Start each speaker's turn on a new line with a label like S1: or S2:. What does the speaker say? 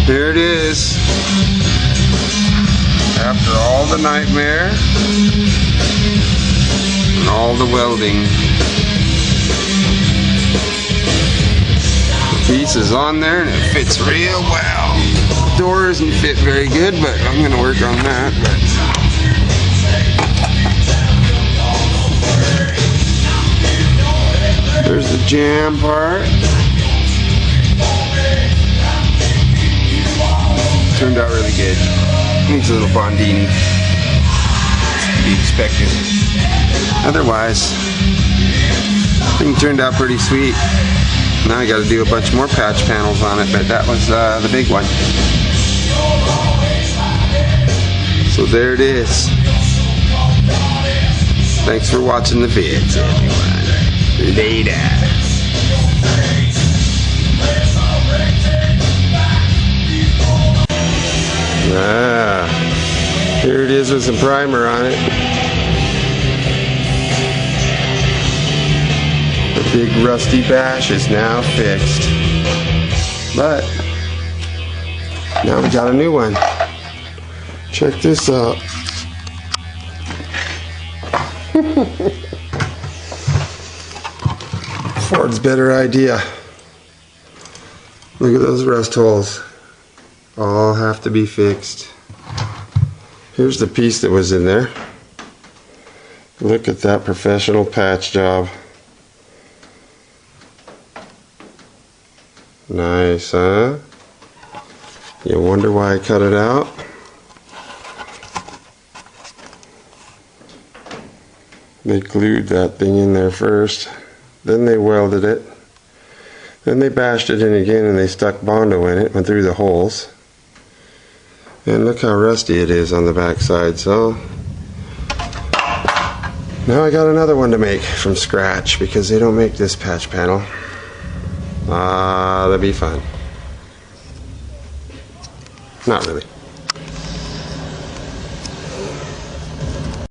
S1: There it is. After all the nightmare and all the welding, the piece is on there and it fits real well. The door doesn't fit very good, but I'm going to work on that. There's the jam part. Turned out really good. Needs a little bondini. To be expected. Otherwise, thing turned out pretty sweet. Now I got to do a bunch more patch panels on it, but that was the big one. So there it is. Thanks for watching the vids, everyone. Later. Here it is with some primer on it. The big rusty bash is now fixed. But now we got a new one. Check this out. Ford's better idea. Look at those rust holes. All have to be fixed. Here's the piece that was in there. Look at that professional patch job. Nice, huh? You wonder why I cut it out? They glued that thing in there first, then they welded it, then they bashed it in again and they stuck Bondo in it, went through the holes. And look how rusty it is on the back side. So now I got another one to make from scratch because they don't make this patch panel. That'd be fun. Not really.